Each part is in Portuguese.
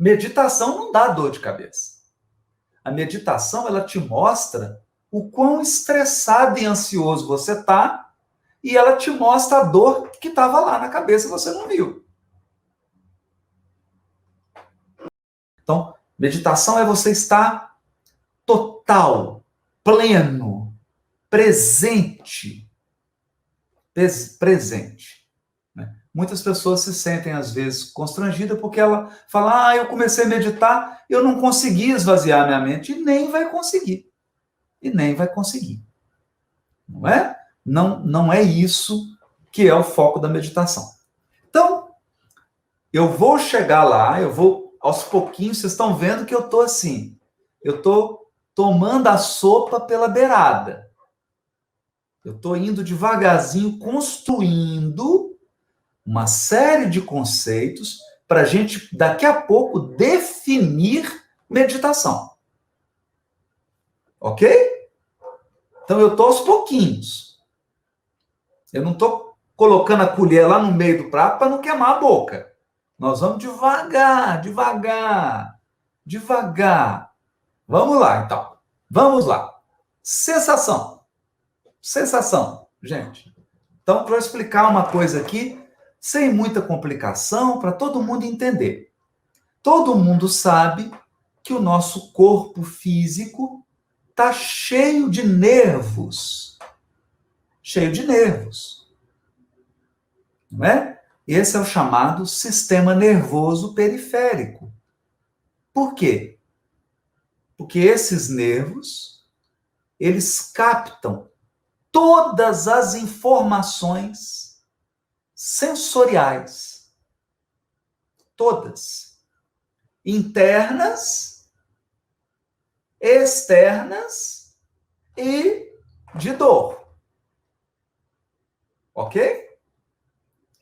Meditação não dá dor de cabeça. A meditação, ela te mostra o quão estressado e ansioso você está e ela te mostra a dor que estava lá na cabeça e você não viu. Então, meditação é você estar total, pleno, presente. Presente. Né? Muitas pessoas se sentem, às vezes, constrangidas porque ela fala, eu comecei a meditar, eu não consegui esvaziar minha mente. E nem vai conseguir. E nem vai conseguir. Não é? Não é isso que é o foco da meditação. Então, eu vou chegar lá, eu vou, aos pouquinhos, vocês estão vendo que eu estou assim, eu estou tomando a sopa pela beirada. Eu estou indo devagarzinho, construindo uma série de conceitos para a gente, daqui a pouco, definir meditação. Ok? Então, eu estou aos pouquinhos. Eu não estou colocando a colher lá no meio do prato para não queimar a boca. Nós vamos devagar, devagar, devagar. Vamos lá, então. Vamos lá. Sensação. Sensação, gente. Então, para eu explicar uma coisa aqui, sem muita complicação, para todo mundo entender. Todo mundo sabe que o nosso corpo físico está cheio de nervos. Cheio de nervos. Não é? Esse é o chamado sistema nervoso periférico. Por quê? Porque esses nervos, eles captam todas as informações sensoriais. Todas. Internas, externas e de dor. Ok?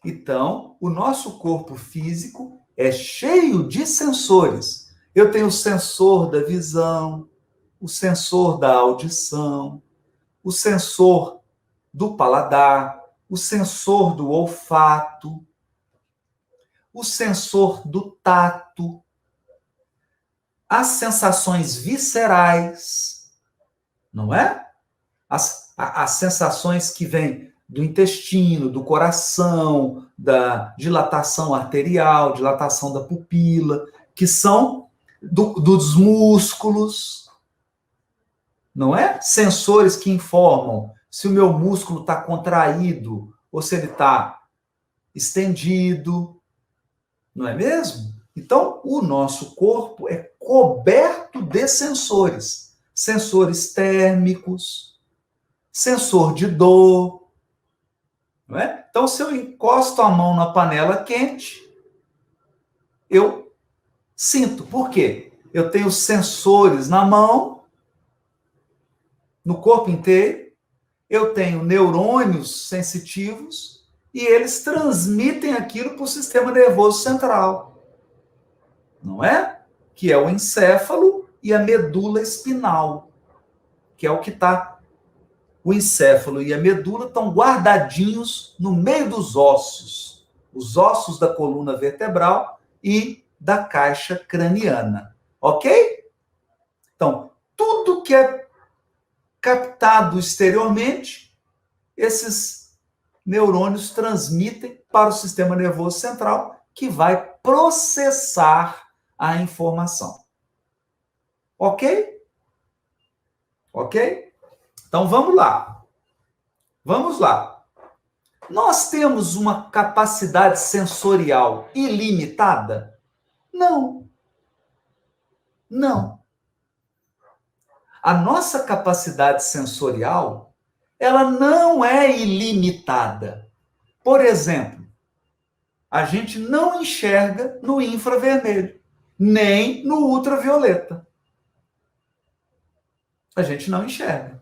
Então, o nosso corpo físico é cheio de sensores. Eu tenho o sensor da visão, o sensor da audição, o sensor do paladar, o sensor do olfato, o sensor do tato, as sensações viscerais, não é? As sensações que vêm do intestino, do coração, da dilatação arterial, dilatação da pupila, que são dos músculos, não é? Sensores que informam se o meu músculo está contraído ou se ele está estendido, não é mesmo? Então, o nosso corpo é coberto de sensores. Sensores térmicos, sensor de dor, não é? Então, se eu encosto a mão na panela quente, eu sinto. Por quê? Eu tenho sensores na mão, no corpo inteiro, eu tenho neurônios sensitivos e eles transmitem aquilo para o sistema nervoso central, não é? Que é o encéfalo e a medula espinal, que é o que está. O encéfalo e a medula estão guardadinhos no meio dos ossos, os ossos da coluna vertebral e da caixa craniana, ok? Então, tudo que é captado exteriormente, esses neurônios transmitem para o sistema nervoso central, que vai processar a informação. Ok? Ok? Então vamos lá. Vamos lá. Nós temos uma capacidade sensorial ilimitada? Não. Não. A nossa capacidade sensorial, ela não é ilimitada. Por exemplo, a gente não enxerga no infravermelho, nem no ultravioleta. A gente não enxerga.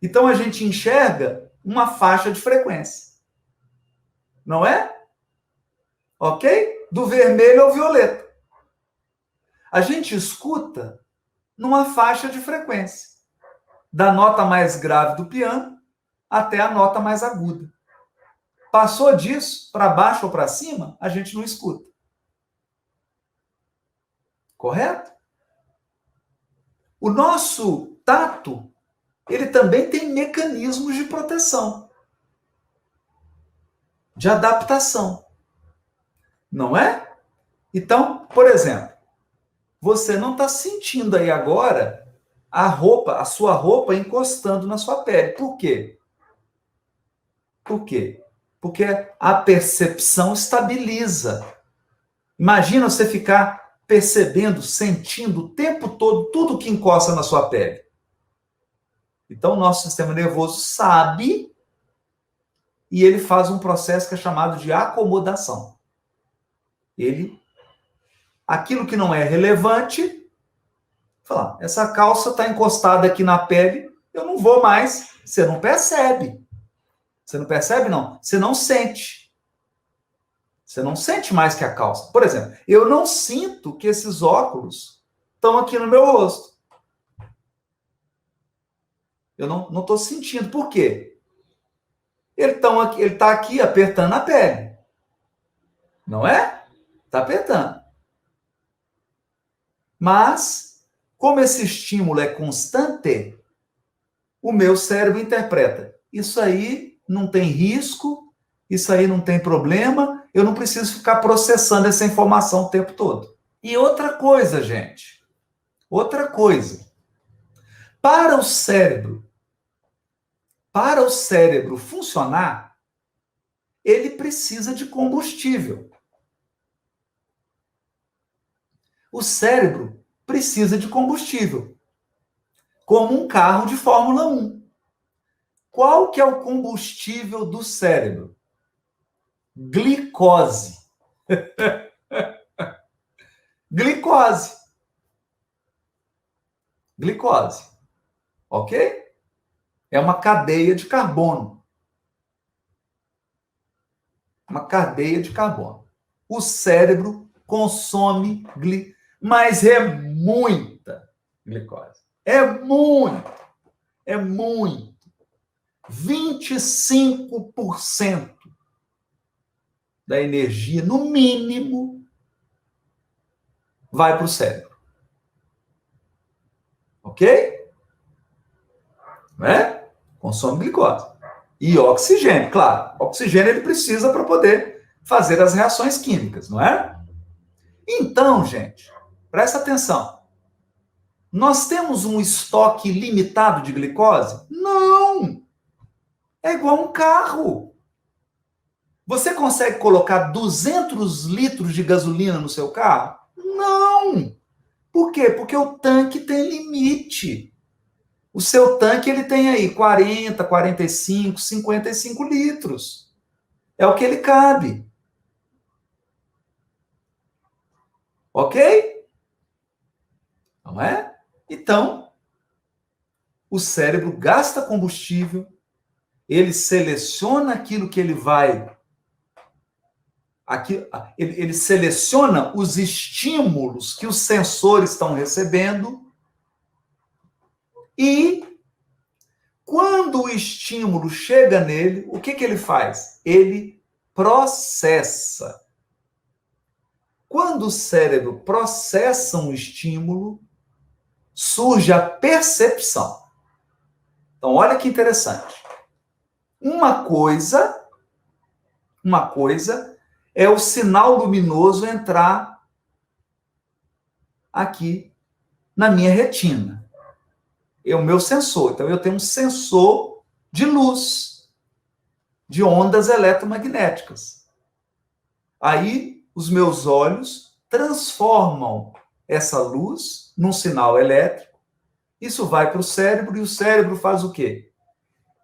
Então a gente enxerga uma faixa de frequência. Não é? Ok? Do vermelho ao violeta. A gente escuta numa faixa de frequência. Da nota mais grave do piano até a nota mais aguda. Passou disso, para baixo ou para cima, a gente não escuta. Correto? O nosso tato, ele também tem mecanismos de proteção, de adaptação. Não é? Então, por exemplo, você não está sentindo aí agora a sua roupa encostando na sua pele. Por quê? Por quê? Porque a percepção estabiliza. Imagina você ficar percebendo, sentindo o tempo todo tudo que encosta na sua pele. Então, o nosso sistema nervoso sabe e ele faz um processo que é chamado de acomodação. Aquilo que não é relevante, fala, essa calça está encostada aqui na pele, eu não vou mais. Você não percebe. Você não percebe, não? Você não sente. Você não sente mais que a calça. Por exemplo, eu não sinto que esses óculos estão aqui no meu rosto. Eu não estou sentindo. Por quê? Ele está aqui apertando a pele. Não é? Está apertando. Mas, como esse estímulo é constante, o meu cérebro interpreta. Isso aí não tem risco, isso aí não tem problema, eu não preciso ficar processando essa informação o tempo todo. E outra coisa, gente. Outra coisa. Para o cérebro funcionar, ele precisa de combustível. O cérebro precisa de combustível, como um carro de Fórmula 1. Qual que é o combustível do cérebro? Glicose. Glicose. Glicose. Ok? É uma cadeia de carbono. Uma cadeia de carbono. O cérebro consome glicose, mas é muita glicose. É muito. 25% da energia, no mínimo, vai para o cérebro. Ok? Né? Consome glicose. E oxigênio, claro. Oxigênio ele precisa para poder fazer as reações químicas, não é? Então, gente, presta atenção. Nós temos um estoque limitado de glicose? Não! É igual um carro. Você consegue colocar 200 litros de gasolina no seu carro? Não! Por quê? Porque o tanque tem limite. O seu tanque ele tem aí 40, 45, 55 litros. É o que ele cabe. Ok? Não é? Então, o cérebro gasta combustível, ele seleciona aquilo que ele vai... Ele seleciona os estímulos que os sensores estão recebendo e quando o estímulo chega nele, o que ele faz? Ele processa. Quando o cérebro processa um estímulo, surge a percepção. Então, olha que interessante. Uma coisa é o sinal luminoso entrar aqui na minha retina. É o meu sensor. Então, eu tenho um sensor de luz, de ondas eletromagnéticas. Aí, os meus olhos transformam essa luz num sinal elétrico. Isso vai para o cérebro e o cérebro faz o quê?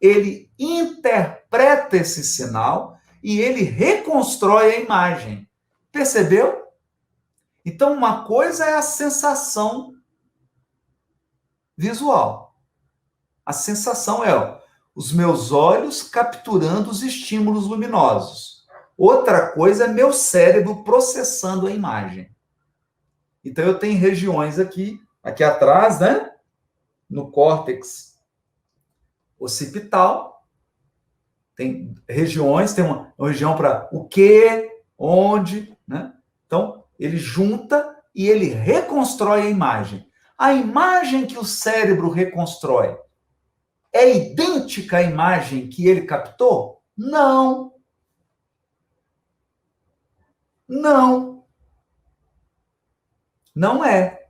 Ele interpreta esse sinal e ele reconstrói a imagem. Percebeu? Então, uma coisa é a sensação visual. A sensação é os meus olhos capturando os estímulos luminosos. Outra coisa é meu cérebro processando a imagem. Então, eu tenho regiões aqui atrás, né? No córtex occipital, tem regiões, tem uma região para o que, onde, né? Então, ele junta e ele reconstrói a imagem. A imagem que o cérebro reconstrói é idêntica à imagem que ele captou? Não. Não. Não é.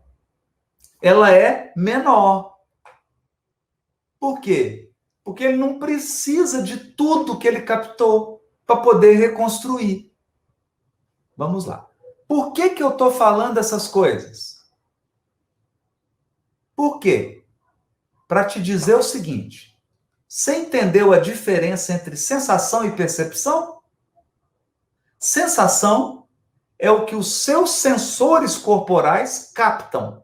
Ela é menor. Por quê? Porque ele não precisa de tudo que ele captou para poder reconstruir. Vamos lá. Por que eu estou falando essas coisas? Por quê? Para te dizer o seguinte: você entendeu a diferença entre sensação e percepção? Sensação é o que os seus sensores corporais captam.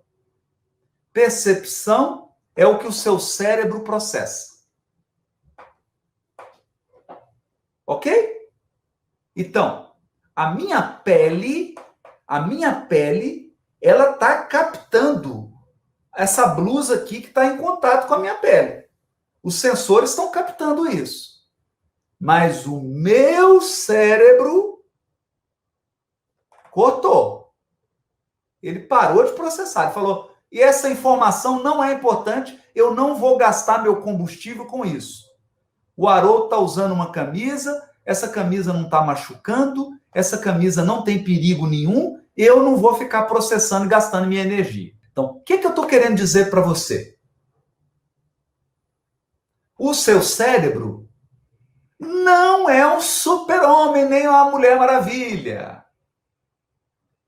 Percepção é o que o seu cérebro processa. Ok? Então, a minha pele, ela está captando essa blusa aqui que está em contato com a minha pele. Os sensores estão captando isso. Mas o meu cérebro cortou. Ele parou de processar. Ele falou, e essa informação não é importante, eu não vou gastar meu combustível com isso. O Haroldo está usando uma camisa, essa camisa não está machucando, essa camisa não tem perigo nenhum, eu não vou ficar processando e gastando minha energia. Então, o que eu estou querendo dizer para você? O seu cérebro não é um super-homem, nem uma Mulher Maravilha.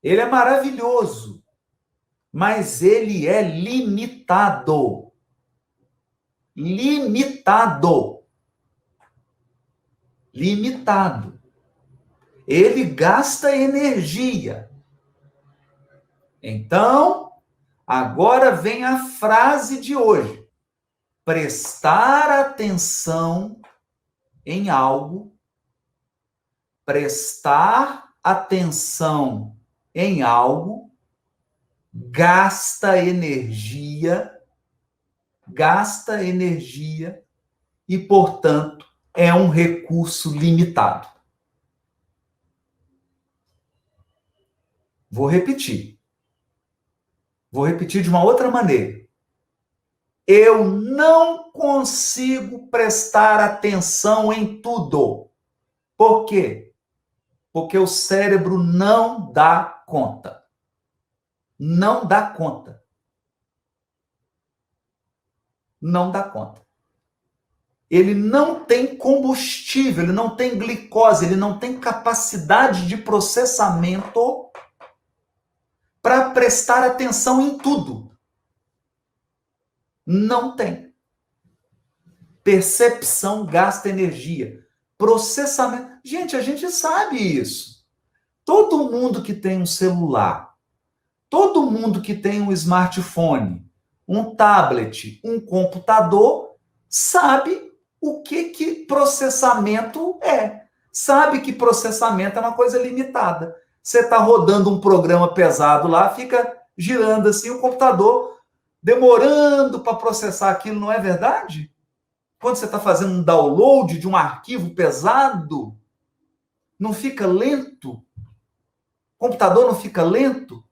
Ele é maravilhoso, mas ele é limitado. Limitado. Limitado. Ele gasta energia. Então, agora vem a frase de hoje. Prestar atenção em algo, prestar atenção em algo, gasta energia e, portanto, é um recurso limitado. Vou repetir de uma outra maneira. Eu não consigo prestar atenção em tudo. Por quê? Porque o cérebro não dá conta. Não dá conta. Não dá conta. Ele não tem combustível, ele não tem glicose, ele não tem capacidade de processamento para prestar atenção em tudo. Não tem. Percepção gasta energia. Processamento. Gente, a gente sabe isso. Todo mundo que tem um celular, todo mundo que tem um smartphone, um tablet, um computador, sabe o que processamento é. Sabe que processamento é uma coisa limitada. Você está rodando um programa pesado lá, fica girando assim o computador, demorando para processar aquilo, não é verdade? Quando você está fazendo um download de um arquivo pesado, não fica lento? O computador não fica lento?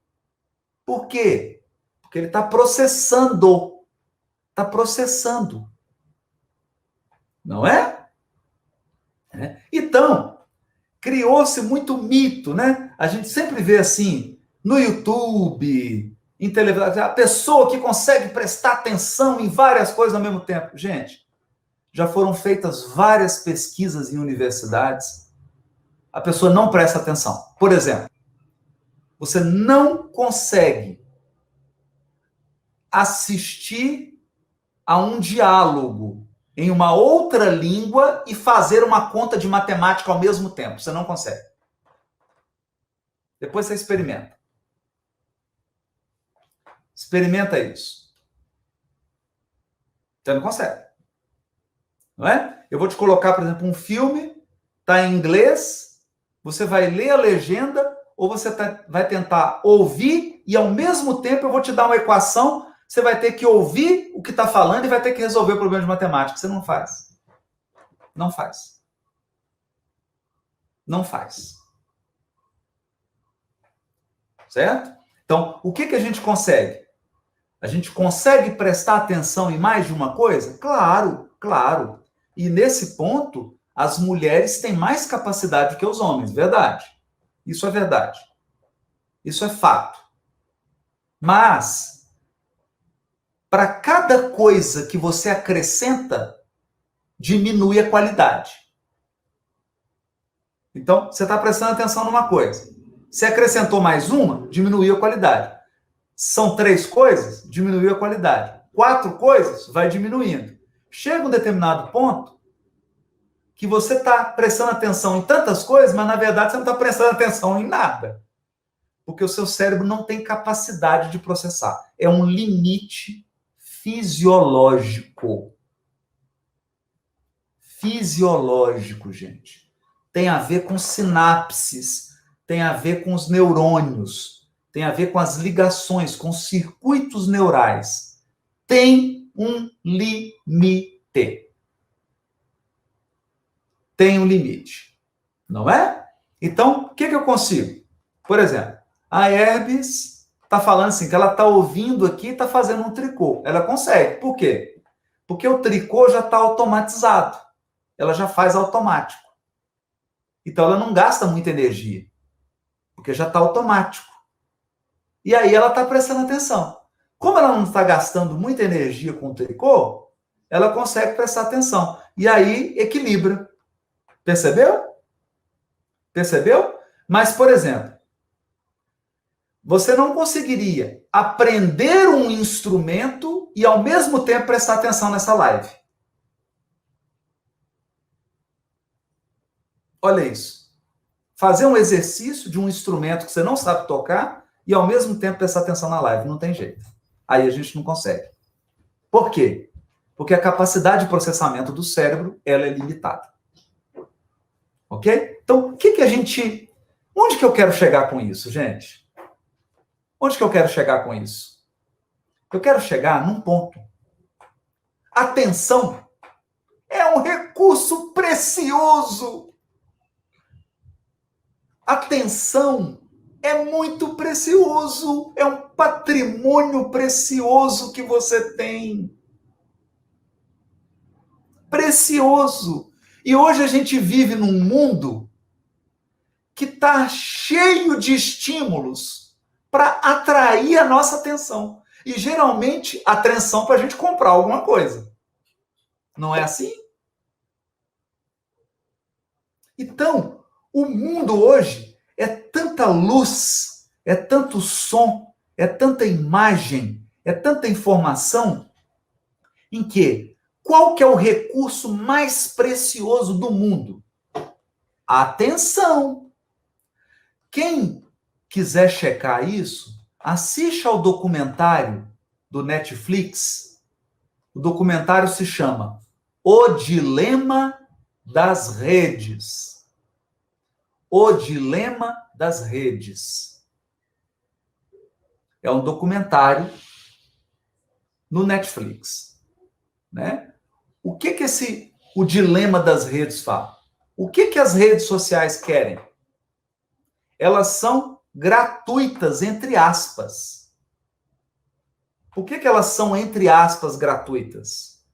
Por quê? Porque ele está processando. Está processando. Não é? Então, criou-se muito mito, né? A gente sempre vê assim, no YouTube, em televisão, a pessoa que consegue prestar atenção em várias coisas ao mesmo tempo. Gente, já foram feitas várias pesquisas em universidades. A pessoa não presta atenção. Por exemplo, você não consegue assistir a um diálogo em uma outra língua e fazer uma conta de matemática ao mesmo tempo. Você não consegue. Depois você experimenta. Experimenta isso. Você não consegue. Não é? Eu vou te colocar, por exemplo, um filme, está em inglês, você vai ler a legenda ou você vai tentar ouvir e, ao mesmo tempo, eu vou te dar uma equação, você vai ter que ouvir o que está falando e vai ter que resolver o problema de matemática. Você não faz. Não faz. Não faz. Certo? Então, o que a gente consegue? A gente consegue prestar atenção em mais de uma coisa? Claro, claro. E nesse ponto, as mulheres têm mais capacidade que os homens, verdade. Isso é verdade. Isso é fato. Mas, para cada coisa que você acrescenta, diminui a qualidade. Então, você está prestando atenção numa coisa. Se acrescentou mais uma, diminuiu a qualidade. São 3 coisas, diminuiu a qualidade. 4 coisas, vai diminuindo. Chega um determinado ponto que você está prestando atenção em tantas coisas, mas na verdade você não está prestando atenção em nada. Porque o seu cérebro não tem capacidade de processar. É um limite fisiológico. Fisiológico, gente. Tem a ver com sinapses, tem a ver com os neurônios, tem a ver com as ligações, com os circuitos neurais. Tem um limite. Tem um limite. Não é? Então, o que eu consigo? Por exemplo, a Herbes está falando assim, que ela está ouvindo aqui e está fazendo um tricô. Ela consegue. Por quê? Porque o tricô já está automatizado. Ela já faz automático. Então, ela não gasta muita energia. Porque já está automático. E aí ela está prestando atenção. Como ela não está gastando muita energia com o tricô, ela consegue prestar atenção. E aí equilibra. Percebeu? Percebeu? Mas, por exemplo, você não conseguiria aprender um instrumento e, ao mesmo tempo, prestar atenção nessa live. Olha isso. Fazer um exercício de um instrumento que você não sabe tocar e, ao mesmo tempo, prestar atenção na live. Não tem jeito. Aí a gente não consegue. Por quê? Porque a capacidade de processamento do cérebro, ela é limitada. Ok? Então, o que a gente... Onde que eu quero chegar com isso, gente? Onde que eu quero chegar com isso? Eu quero chegar num ponto. Atenção é um recurso precioso. Atenção é muito precioso. É um patrimônio precioso que você tem. Precioso. E hoje a gente vive num mundo que está cheio de estímulos para atrair a nossa atenção. E geralmente atenção para a gente comprar alguma coisa. Não é assim? Então, o mundo hoje é tanta luz, é tanto som, é tanta imagem, é tanta informação, em que qual que é o recurso mais precioso do mundo? A atenção. Quem quiser checar isso, assista ao documentário do Netflix. O documentário se chama O Dilema das Redes. O Dilema das Redes. É um documentário no Netflix, né? O que o dilema das redes fala? O que as redes sociais querem? Elas são gratuitas, entre aspas. Por que elas são, entre aspas, gratuitas?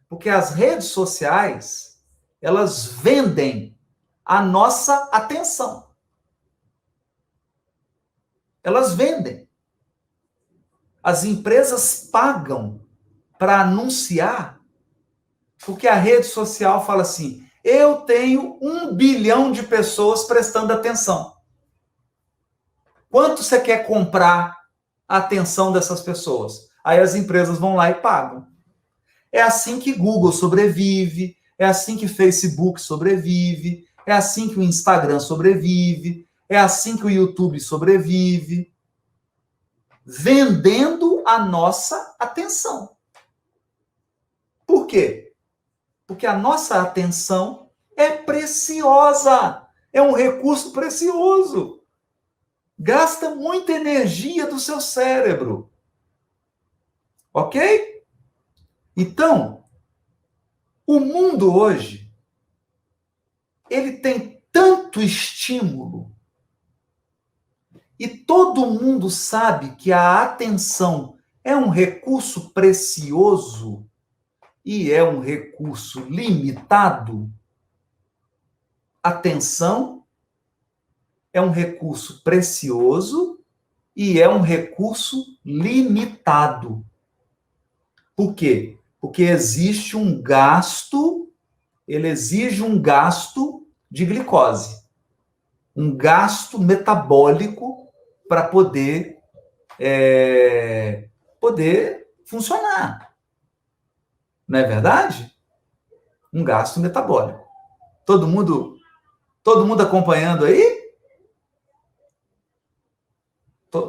Porque as redes sociais, elas vendem a nossa atenção. Elas vendem. As empresas pagam para anunciar, porque a rede social fala assim, eu tenho 1 bilhão de pessoas prestando atenção. Quanto você quer comprar a atenção dessas pessoas? Aí as empresas vão lá e pagam. É assim que Google sobrevive, é assim que Facebook sobrevive, é assim que o Instagram sobrevive, é assim que o YouTube sobrevive. Vendendo a nossa atenção. Por quê? Porque a nossa atenção é preciosa, é um recurso precioso. Gasta muita energia do seu cérebro. Ok? Então, o mundo hoje, ele tem tanto estímulo E todo mundo sabe que a atenção é um recurso precioso e é um recurso limitado. Atenção é um recurso precioso e é um recurso limitado. Por quê? Porque existe um gasto, ele exige um gasto de glicose, um gasto metabólico para poder funcionar. Não é verdade? Um gasto metabólico. Todo mundo acompanhando aí?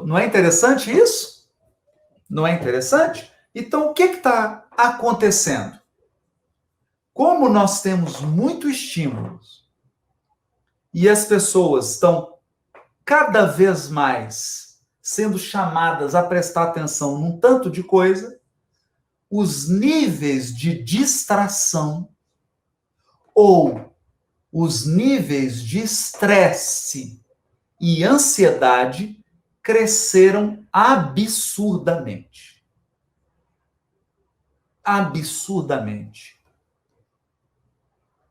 Não é interessante isso? Não é interessante? Então, o que está acontecendo? Como nós temos muitos estímulos e as pessoas estão cada vez mais sendo chamadas a prestar atenção num tanto de coisa, os níveis de distração ou os níveis de estresse e ansiedade cresceram absurdamente. Absurdamente.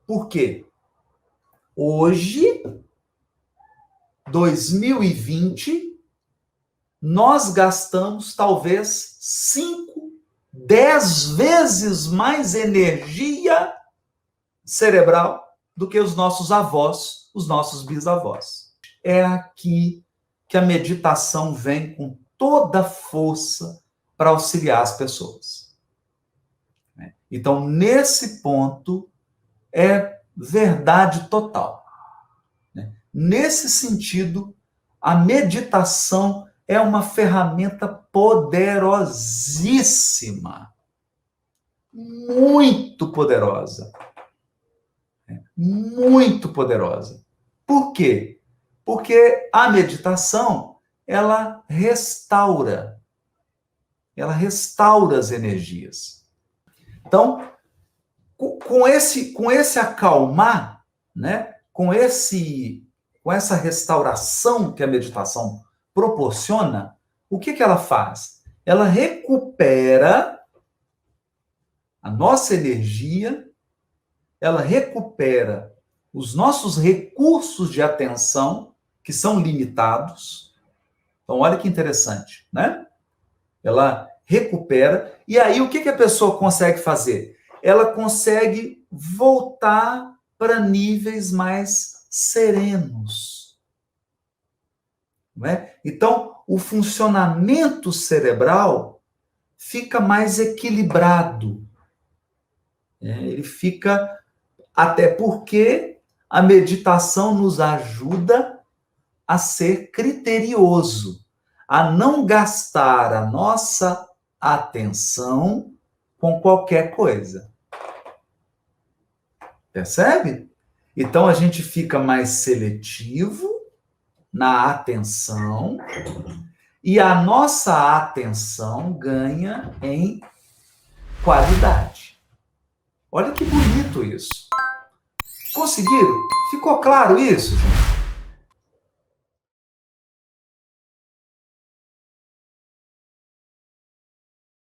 Por quê? Hoje, 2020, nós gastamos talvez 5, 10 vezes mais energia cerebral do que os nossos avós, os nossos bisavós. É aqui que a meditação vem com toda a força para auxiliar as pessoas. Então, nesse ponto, é verdade total. Nesse sentido, a meditação é uma ferramenta poderosíssima. Muito poderosa. Muito poderosa. Por quê? Porque a meditação, ela restaura as energias. Então, com esse acalmar, né? com essa restauração que a meditação proporciona, o que ela faz? Ela recupera a nossa energia, ela recupera os nossos recursos de atenção, que são limitados. Então, olha que interessante, né? Ela recupera, e aí o que a pessoa consegue fazer? Ela consegue voltar para níveis mais serenos. Não é? Então, o funcionamento cerebral fica mais equilibrado. Ele fica... Até porque a meditação nos ajuda a ser criterioso, a não gastar a nossa atenção com qualquer coisa. Percebe? Então a gente fica mais seletivo na atenção e a nossa atenção ganha em qualidade. Olha que bonito isso. Conseguiram? Ficou claro isso, gente?